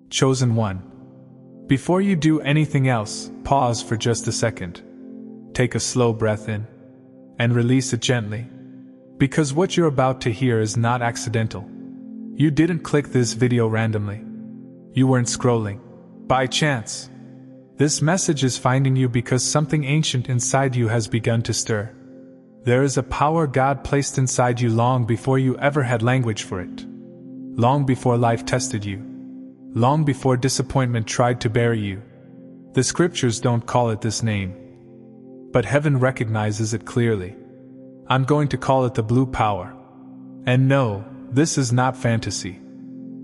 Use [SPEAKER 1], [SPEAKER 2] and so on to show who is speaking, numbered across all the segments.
[SPEAKER 1] Chosen one. Before you do anything else, pause for just a second. Take a slow breath in and release it gently. Because what you're about to hear is not accidental. You didn't click this video randomly. You weren't scrolling by chance. This message is finding you because something ancient inside you has begun to stir. There is a power God placed inside you long before you ever had language for it. Long before life tested you. Long before disappointment tried to bury you. The scriptures don't call it this name, but heaven recognizes it clearly. I'm going to call it the blue power. And no, this is not fantasy.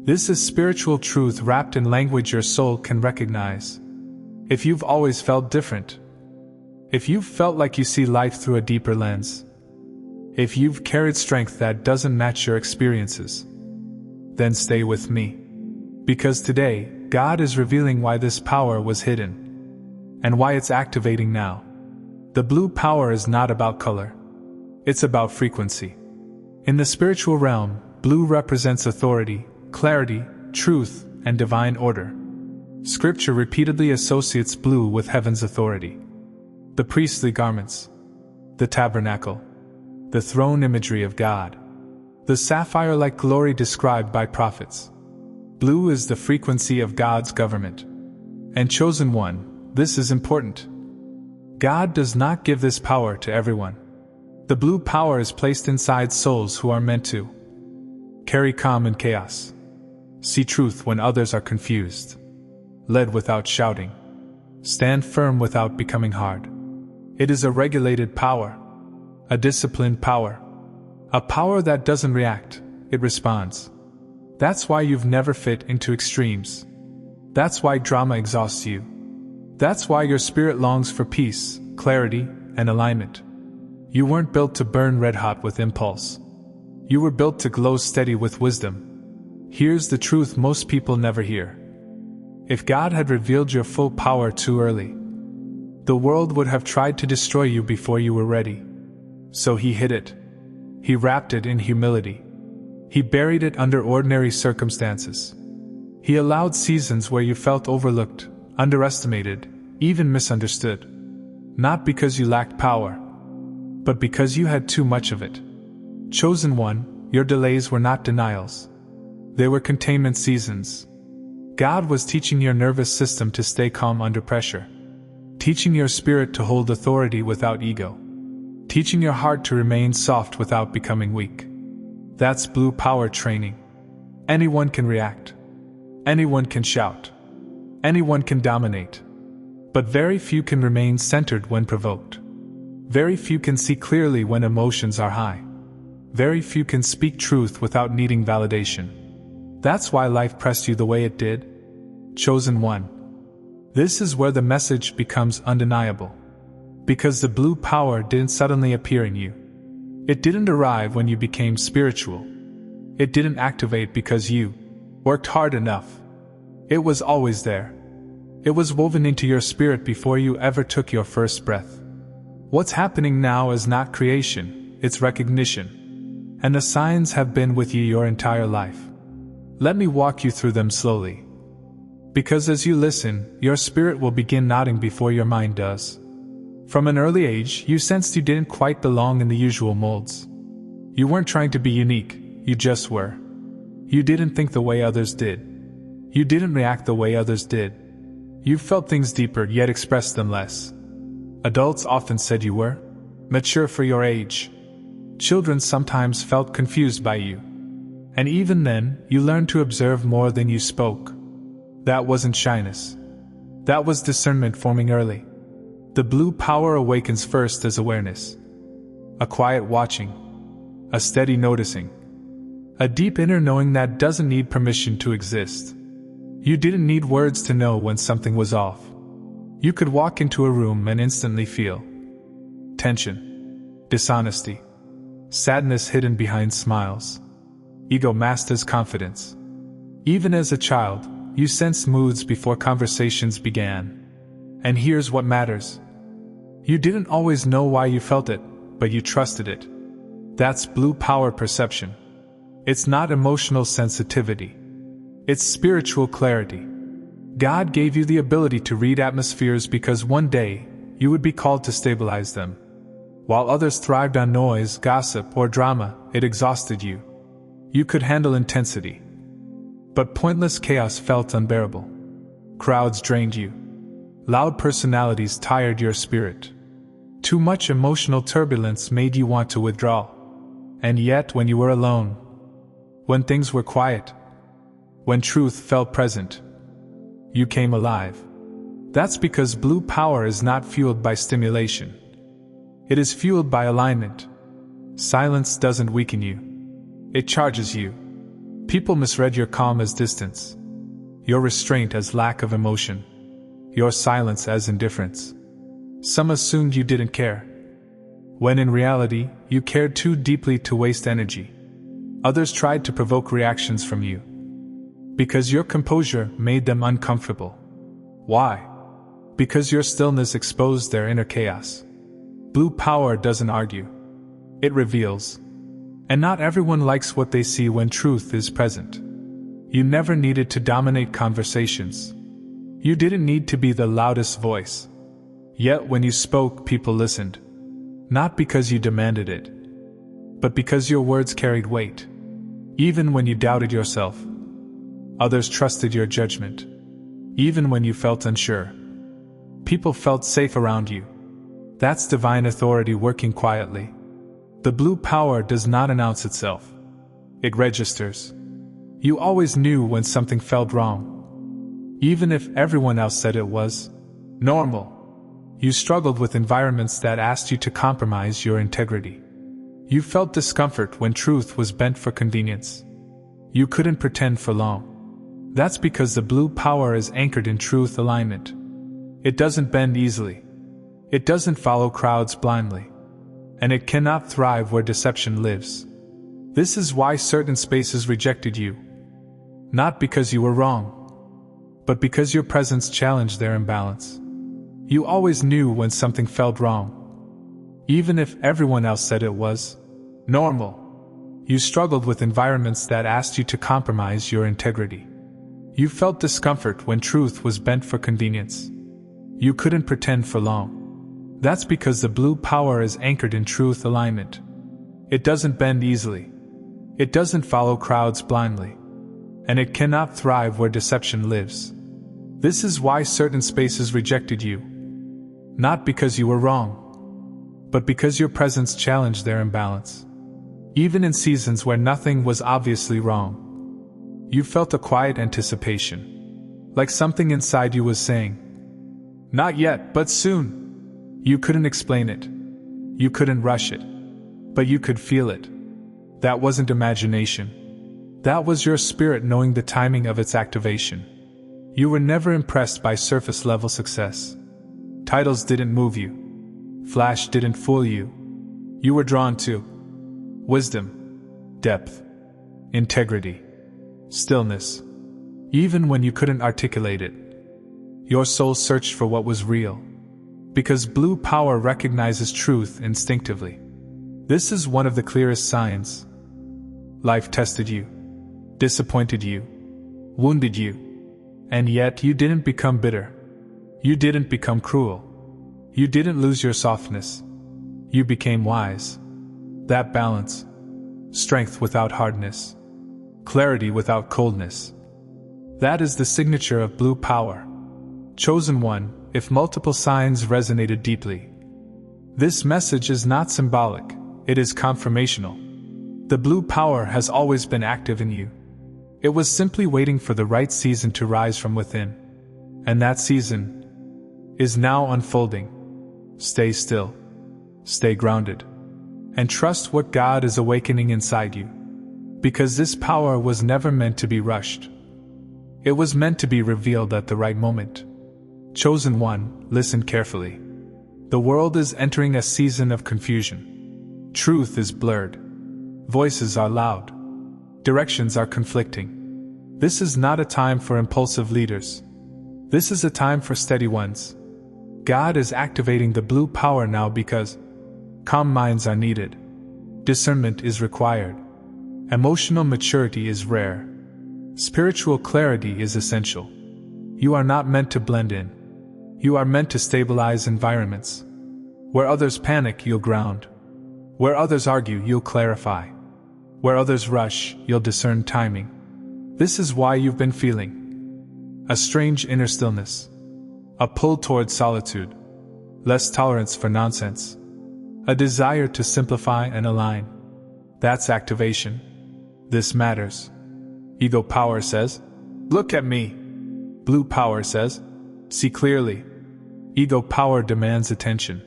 [SPEAKER 1] This is spiritual truth wrapped in language your soul can recognize. If you've always felt different, if you've felt like you see life through a deeper lens, if you've carried strength that doesn't match your experiences, then stay with me. Because today, God is revealing why this power was hidden, and why it's activating now. The blue power is not about color. It's about frequency. In the spiritual realm, blue represents authority, clarity, truth, and divine order. Scripture repeatedly associates blue with heaven's authority. The priestly garments, the tabernacle, the throne imagery of God, the sapphire-like glory described by prophets. Blue is the frequency of God's government. And chosen one, this is important. God does not give this power to everyone. The blue power is placed inside souls who are meant to carry calm in chaos, see truth when others are confused, lead without shouting, stand firm without becoming hard. It is a regulated power, a disciplined power, a power that doesn't react, it responds. That's why you've never fit into extremes. That's why drama exhausts you. That's why your spirit longs for peace, clarity, and alignment. You weren't built to burn red hot with impulse. You were built to glow steady with wisdom. Here's the truth most people never hear. If God had revealed your full power too early, the world would have tried to destroy you before you were ready. So He hid it. He wrapped it in humility. He buried it under ordinary circumstances. He allowed seasons where you felt overlooked, underestimated, even misunderstood. Not because you lacked power, but because you had too much of it. Chosen one, your delays were not denials. They were containment seasons. God was teaching your nervous system to stay calm under pressure. Teaching your spirit to hold authority without ego. Teaching your heart to remain soft without becoming weak. That's blue power training. Anyone can react. Anyone can shout. Anyone can dominate. But very few can remain centered when provoked. Very few can see clearly when emotions are high. Very few can speak truth without needing validation. That's why life pressed you the way it did. Chosen one. This is where the message becomes undeniable. Because the blue power didn't suddenly appear in you. It didn't arrive when you became spiritual. It didn't activate because you worked hard enough. It was always there. It was woven into your spirit before you ever took your first breath. What's happening now is not creation, it's recognition. And the signs have been with you your entire life. Let me walk you through them slowly. Because as you listen, your spirit will begin nodding before your mind does. From an early age, you sensed you didn't quite belong in the usual molds. You weren't trying to be unique, you just were. You didn't think the way others did. You didn't react the way others did. You felt things deeper yet expressed them less. Adults often said you were mature for your age. Children sometimes felt confused by you. And even then, you learned to observe more than you spoke. That wasn't shyness. That was discernment forming early. The blue power awakens first as awareness. A quiet watching. A steady noticing. A deep inner knowing that doesn't need permission to exist. You didn't need words to know when something was off. You could walk into a room and instantly feel tension, dishonesty, sadness hidden behind smiles. Ego masked as confidence. Even as a child, you sensed moods before conversations began. And here's what matters. You didn't always know why you felt it, but you trusted it. That's blue power perception. It's not emotional sensitivity. It's spiritual clarity. God gave you the ability to read atmospheres because one day, you would be called to stabilize them. While others thrived on noise, gossip, or drama, it exhausted you. You could handle intensity. But pointless chaos felt unbearable. Crowds drained you. Loud personalities tired your spirit. Too much emotional turbulence made you want to withdraw. And yet, when you were alone, when things were quiet, when truth felt present, you came alive. That's because blue power is not fueled by stimulation. It is fueled by alignment. Silence doesn't weaken you. It charges you. People misread your calm as distance, your restraint as lack of emotion, your silence as indifference. Some assumed you didn't care, when in reality, you cared too deeply to waste energy. Others tried to provoke reactions from you, because your composure made them uncomfortable. Why? Because your stillness exposed their inner chaos. Blue power doesn't argue. It reveals. And not everyone likes what they see when truth is present. You never needed to dominate conversations. You didn't need to be the loudest voice. Yet when you spoke, people listened. Not because you demanded it, but because your words carried weight. Even when you doubted yourself, others trusted your judgment. Even when you felt unsure, people felt safe around you. That's divine authority working quietly. The blue power does not announce itself. It registers. You always knew when something felt wrong, even if everyone else said it was normal. You struggled with environments that asked you to compromise your integrity. You felt discomfort when truth was bent for convenience. You couldn't pretend for long. That's because the blue power is anchored in truth alignment. It doesn't bend easily. It doesn't follow crowds blindly. And it cannot thrive where deception lives. This is why certain spaces rejected you. Not because you were wrong, but because your presence challenged their imbalance. You always knew when something felt wrong, even if everyone else said it was normal. You struggled with environments that asked you to compromise your integrity. You felt discomfort when truth was bent for convenience. You couldn't pretend for long. That's because the blue power is anchored in truth alignment. It doesn't bend easily. It doesn't follow crowds blindly. And it cannot thrive where deception lives. This is why certain spaces rejected you. Not because you were wrong, but because your presence challenged their imbalance. Even in seasons where nothing was obviously wrong, you felt a quiet anticipation, like something inside you was saying, "Not yet, but soon." You couldn't explain it. You couldn't rush it. But you could feel it. That wasn't imagination. That was your spirit knowing the timing of its activation. You were never impressed by surface-level success. Titles didn't move you. Flash didn't fool you. You were drawn to wisdom, depth, integrity, stillness. Even when you couldn't articulate it, your soul searched for what was real. Because blue power recognizes truth instinctively. This is one of the clearest signs. Life tested you, disappointed you, wounded you, and yet you didn't become bitter. You didn't become cruel. You didn't lose your softness. You became wise. That balance, strength without hardness, clarity without coldness. That is the signature of blue power. Chosen one, if multiple signs resonated deeply. This message is not symbolic, it is confirmational. The blue power has always been active in you. It was simply waiting for the right season to rise from within. And that season is now unfolding. Stay still. Stay grounded. And trust what God is awakening inside you. Because this power was never meant to be rushed. It was meant to be revealed at the right moment. Chosen one, listen carefully. The world is entering a season of confusion. Truth is blurred. Voices are loud. Directions are conflicting. This is not a time for impulsive leaders. This is a time for steady ones. God is activating the blue power now because calm minds are needed. Discernment is required. Emotional maturity is rare. Spiritual clarity is essential. You are not meant to blend in. You are meant to stabilize environments. Where others panic, you'll ground. Where others argue, you'll clarify. Where others rush, you'll discern timing. This is why you've been feeling a strange inner stillness, a pull towards solitude, less tolerance for nonsense, a desire to simplify and align. That's activation. This matters. Ego power says, "Look at me." Blue power says, "See clearly." Ego power demands attention.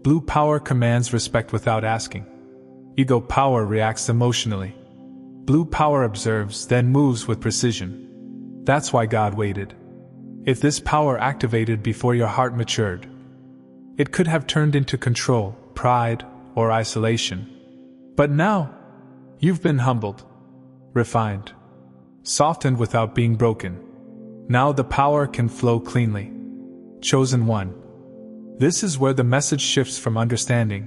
[SPEAKER 1] Blue power commands respect without asking. Ego power reacts emotionally. Blue power observes, then moves with precision. That's why God waited. If this power activated before your heart matured, it could have turned into control, pride, or isolation. But now, you've been humbled, refined, softened without being broken. Now the power can flow cleanly. Chosen one. This is where the message shifts from understanding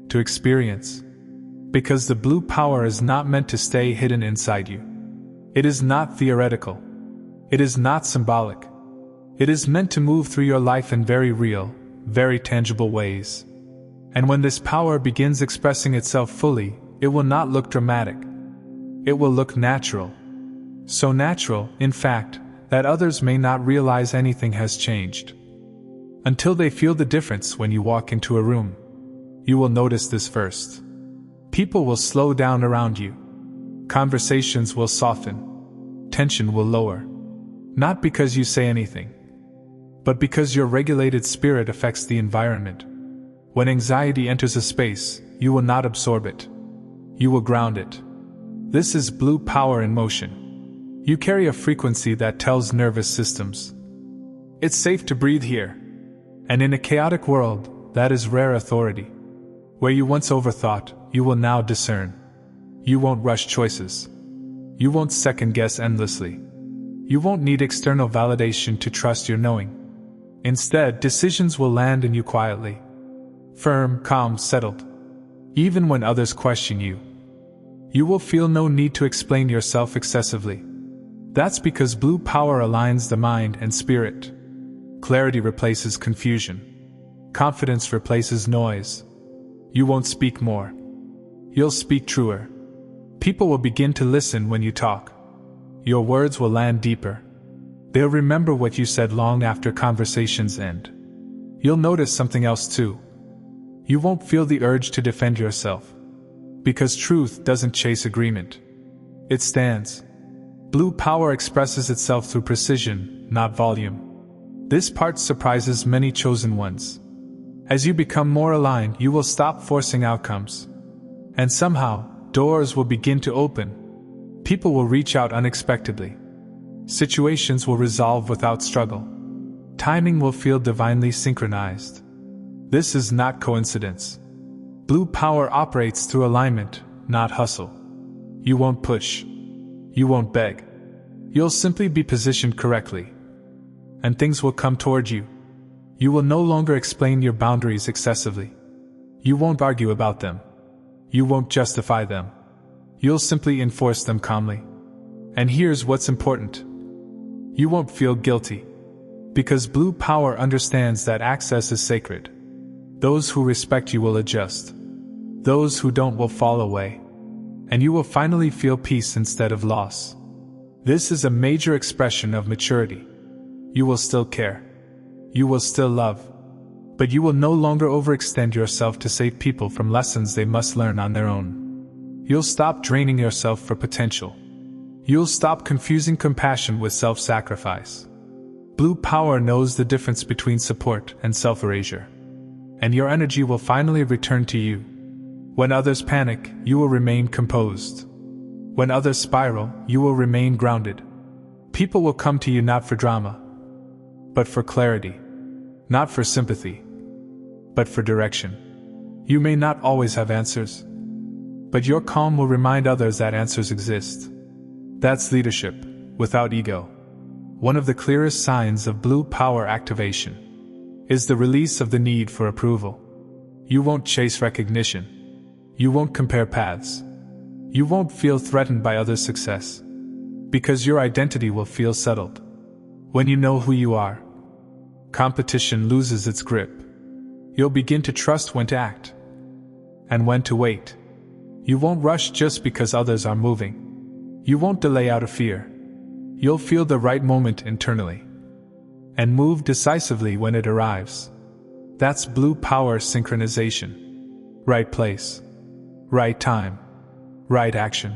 [SPEAKER 1] to experience. Because the blue power is not meant to stay hidden inside you. It is not theoretical. It is not symbolic. It is meant to move through your life in very real, very tangible ways. And when this power begins expressing itself fully, it will not look dramatic. It will look natural. So natural, in fact, that others may not realize anything has changed. Until they feel the difference when you walk into a room. You will notice this first. People will slow down around you. Conversations will soften. Tension will lower. Not because you say anything, but because your regulated spirit affects the environment. When anxiety enters a space, you will not absorb it. You will ground it. This is blue power in motion. You carry a frequency that tells nervous systems, it's safe to breathe here. And in a chaotic world, that is rare authority. Where you once overthought, you will now discern. You won't rush choices. You won't second-guess endlessly. You won't need external validation to trust your knowing. Instead, decisions will land in you quietly. Firm, calm, settled. Even when others question you, you will feel no need to explain yourself excessively. That's because blue power aligns the mind and spirit. Clarity replaces confusion. Confidence replaces noise. You won't speak more. You'll speak truer. People will begin to listen when you talk. Your words will land deeper. They'll remember what you said long after conversations end. You'll notice something else too. You won't feel the urge to defend yourself. Because truth doesn't chase agreement. It stands. Blue power expresses itself through precision, not volume. This part surprises many chosen ones. As you become more aligned, you will stop forcing outcomes. And somehow, doors will begin to open. People will reach out unexpectedly. Situations will resolve without struggle. Timing will feel divinely synchronized. This is not coincidence. Blue power operates through alignment, not hustle. You won't push. You won't beg. You'll simply be positioned correctly. And things will come toward you. You will no longer explain your boundaries excessively. You won't argue about them. You won't justify them. You'll simply enforce them calmly. And here's what's important. You won't feel guilty. Because blue power understands that access is sacred. Those who respect you will adjust. Those who don't will fall away. And you will finally feel peace instead of loss. This is a major expression of maturity. You will still care. You will still love. But you will no longer overextend yourself to save people from lessons they must learn on their own. You'll stop draining yourself for potential. You'll stop confusing compassion with self-sacrifice. Blue power knows the difference between support and self-erasure. And your energy will finally return to you. When others panic, you will remain composed. When others spiral, you will remain grounded. People will come to you not for drama, but for clarity. Not for sympathy, but for direction. You may not always have answers, but your calm will remind others that answers exist. That's leadership, without ego. One of the clearest signs of blue power activation is the release of the need for approval. You won't chase recognition. You won't compare paths. You won't feel threatened by others' success. Because your identity will feel settled. When you know who you are, competition loses its grip. You'll begin to trust when to act and when to wait. You won't rush just because others are moving. You won't delay out of fear. You'll feel the right moment internally and move decisively when it arrives. That's blue power synchronization. Right place, right time, right action.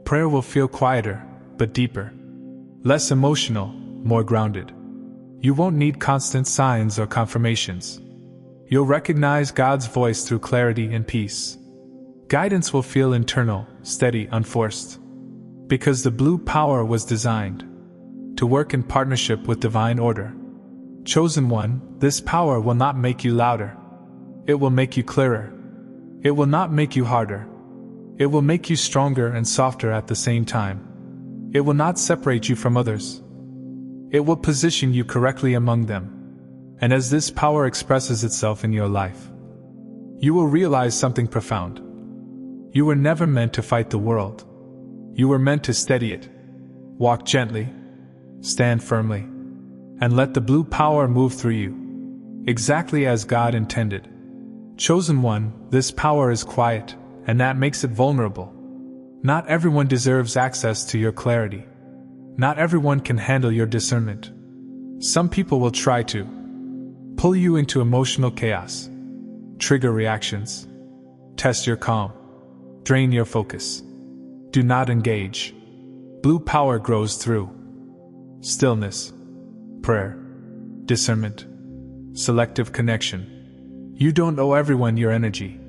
[SPEAKER 1] Prayer will feel quieter, but deeper. Less emotional, more grounded. You won't need constant signs or confirmations. You'll recognize God's voice through clarity and peace. Guidance will feel internal, steady, unforced. Because the blue power was designed to work in partnership with divine order. Chosen one, this power will not make you louder. It will make you clearer. It will not make you harder. It will make you stronger and softer at the same time. It will not separate you from others. It will position you correctly among them. And as this power expresses itself in your life, you will realize something profound. You were never meant to fight the world. You were meant to steady it. Walk gently, stand firmly, and let the blue power move through you, exactly as God intended. Chosen one, this power is quiet, and that makes it vulnerable. Not everyone deserves access to your clarity. Not everyone can handle your discernment. Some people will try to pull you into emotional chaos, trigger reactions, test your calm, drain your focus. Do not engage. Blue power grows through stillness, prayer, discernment, selective connection. You don't owe everyone your energy.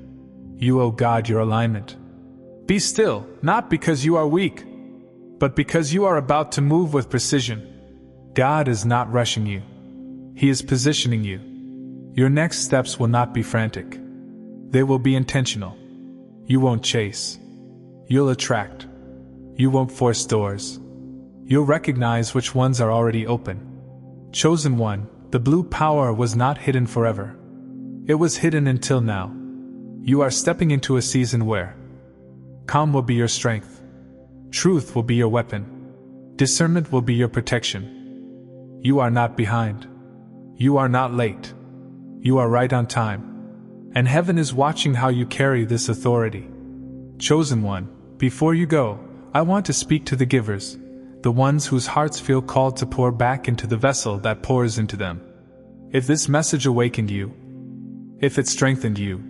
[SPEAKER 1] You owe God your alignment. Be still, not because you are weak, but because you are about to move with precision. God is not rushing you. He is positioning you. Your next steps will not be frantic. They will be intentional. You won't chase. You'll attract. You won't force doors. You'll recognize which ones are already open. Chosen one, the blue power was not hidden forever. It was hidden until now. You are stepping into a season where calm will be your strength. Truth will be your weapon. Discernment will be your protection. You are not behind. You are not late. You are right on time. And heaven is watching how you carry this authority. Chosen one, before you go, I want to speak to the givers, the ones whose hearts feel called to pour back into the vessel that pours into them. If this message awakened you, if it strengthened you,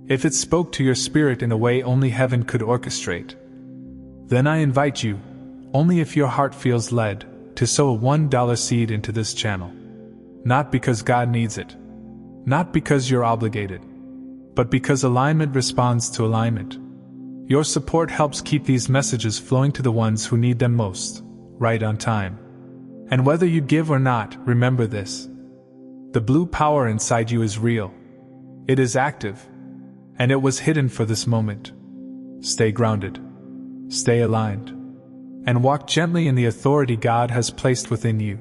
[SPEAKER 1] if it spoke to your spirit in a way only heaven could orchestrate, then I invite you, only if your heart feels led, to sow a $1 seed into this channel. Not because God needs it, not because you're obligated, but because alignment responds to alignment. Your support helps keep these messages flowing to the ones who need them most, right on time. And whether you give or not, remember this. The blue power inside you is real. It is active. And it was hidden for this moment. Stay grounded. Stay aligned. And walk gently in the authority God has placed within you.